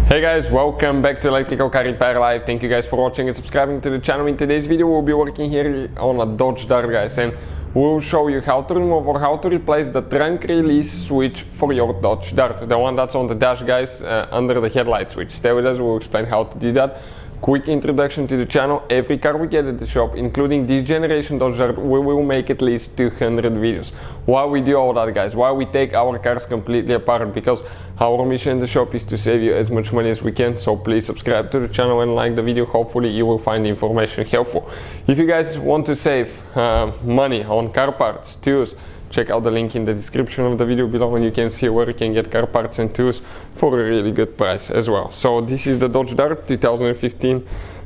Hey guys, welcome back to Electrical Car Repair Live. Thank you guys for watching and subscribing to the channel. In today's video we'll be working here on a Dodge Dart, guys, and we'll show you how to remove or how to replace the trunk release switch for your Dodge Dart, the one that's on the dash, guys, under the headlight switch. Stay with us, we'll explain how to do that. Quick introduction to the channel: every car we get at the shop, including this generation Dodge Dart, we will make at least 200 videos. Why we do all that, guys? Why we take our cars completely apart? Because our mission in the shop is to save you as much money as we can. So please subscribe to the channel and like the video. Hopefully you will find the information helpful. If you guys want to save money on car parts, tools, check out the link in the description of the video below, and you can see where you can get car parts and tools for a really good price as well. So this is the Dodge Dart 2015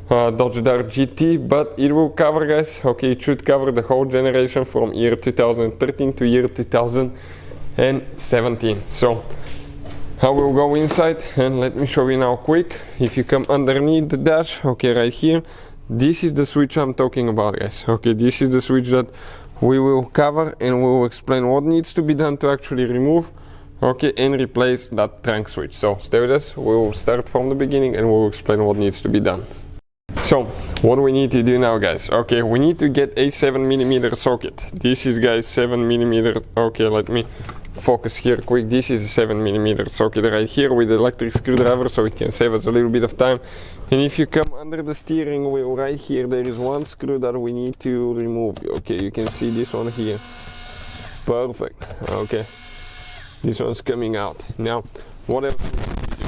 Dodge Dart GT, but it will cover, guys, okay, it should cover the whole generation from year 2013 to year 2017. So I will go inside and let me show you now quick. If you come underneath the dash, okay, right here, this is the switch I'm talking about, guys. Okay, this is the switch that we will cover, and we will explain what needs to be done to actually remove, okay, and replace that trunk switch. So stay with us, we will start from the beginning and we will explain what needs to be done. So what we need to do now, guys, okay, we need to get a 7mm socket. This is, guys, 7mm. Okay, let me focus here quick. This is a 7mm socket right here with the electric screwdriver, so it can save us a little bit of time. And if you come under the steering wheel right here, there is one screw that we need to remove. Okay, you can see this one here. Perfect. Okay, this one's coming out. Now what else we need to do?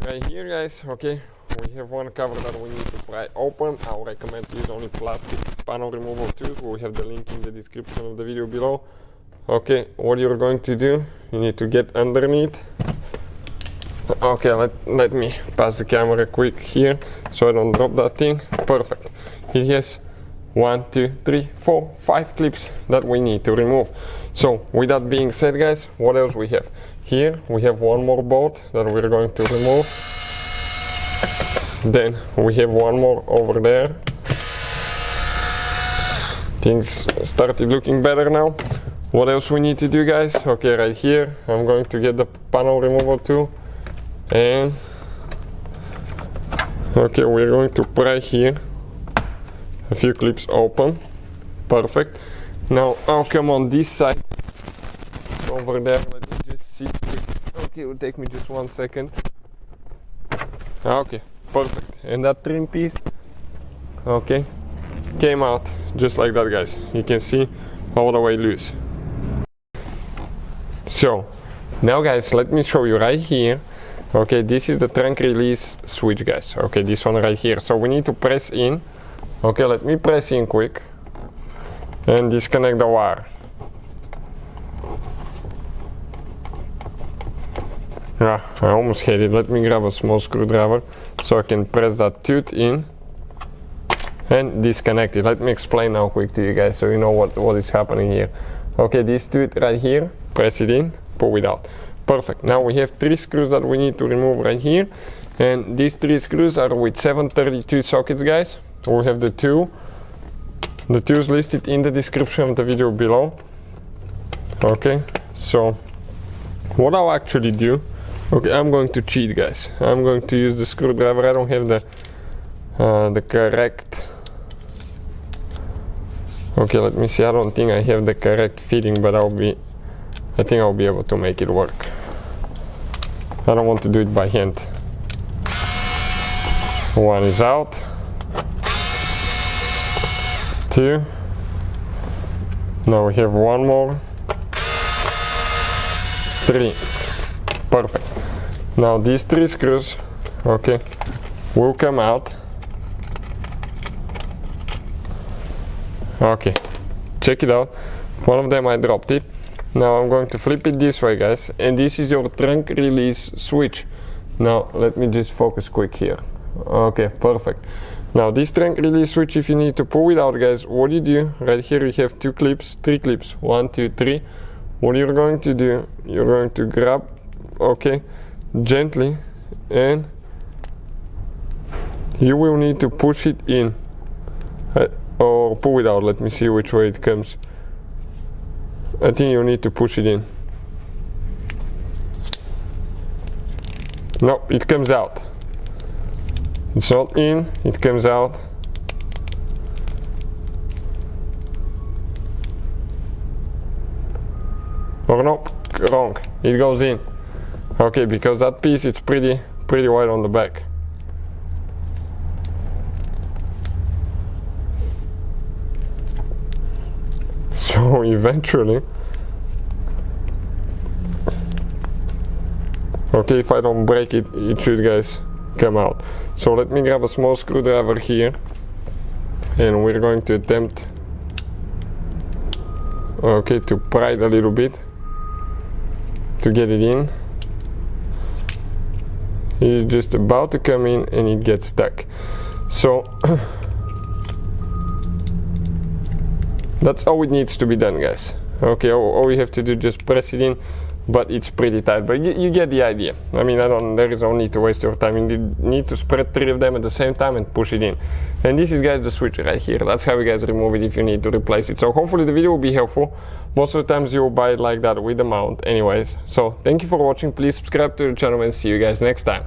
Right here, guys, okay, we have one cover that we need to pry open. I would recommend to use only plastic panel removal tools. We have the link in the description of the video below. Okay, what you're going to do, you need to get underneath. Okay, let me pass the camera quick here so I don't drop that thing. Perfect. It has 1, 2, 3, 4, 5 clips that we need to remove. So with that being said, guys, what else we have? Here we have one more bolt that we're going to remove. Then we have one more over there. Things started looking better now. What else we need to do, guys? Okay, right here I'm going to get the panel removal tool, and okay, we're going to pry here a few clips open. Perfect. Now I'll come on this side over there. Let me just see quick. Okay, it will take me just 1 second. Okay, perfect. And that trim piece, okay, came out just like that, guys. You can see all the way loose. So now, guys, let me show you right here. Okay, this is the trunk release switch, guys. Okay, this one right here. So we need to press in. Okay, let me press in quick and disconnect the wire. Yeah, I almost hit it. Let me grab a small screwdriver so I can press that tooth in and disconnect it. Let me explain now quick to you guys so you know what is happening here. Okay, this tooth right here, press it in, pull it out. Perfect. Now we have 3 screws that we need to remove right here, and these 3 screws are with 732 sockets, guys. We have the tools listed in the description of the video below. Okay, so what I'll actually do, okay, I'm going to cheat, guys. I'm going to use the screwdriver. I don't have the correct. Okay, let me see. I don't think I have the correct fitting, but I think I'll be able to make it work. I don't want to do it by hand. One is out. 2. Now we have one more. 3. Perfect. Now these 3 screws, okay, will come out. Okay, check it out. One of them I dropped it. Now I'm going to flip it this way, guys, and this is your trunk release switch. Now let me just focus quick here. Okay, perfect. Now this trunk release switch, if you need to pull it out, guys, what you do, right here you have 2 clips, 3 clips, 1, 2, 3. What you're going to do, you're going to grab, okay, gently, and you will need to push it in or pull it out. Let me see which way it comes. I think you need to push it in. No, it comes out. It's not in, it comes out. Or no, wrong, it goes in. Okay, because that piece is pretty wide on the back. So eventually, okay, if I don't break it, it should, guys, come out. So let me grab a small screwdriver here, and we're going to attempt, okay, to pry it a little bit to get it in. It's just about to come in and it gets stuck. So that's how it needs to be done, guys. Okay, all we have to do, just press it in, but it's pretty tight, but you get the idea. I mean, there is no need to waste your time. You need to spread 3 of them at the same time and push it in. And this is, guys, the switch right here. That's how you guys remove it if you need to replace it. So hopefully the video will be helpful. Most of the times you'll buy it like that with the mount anyways. So thank you for watching. Please subscribe to the channel and see you guys next time.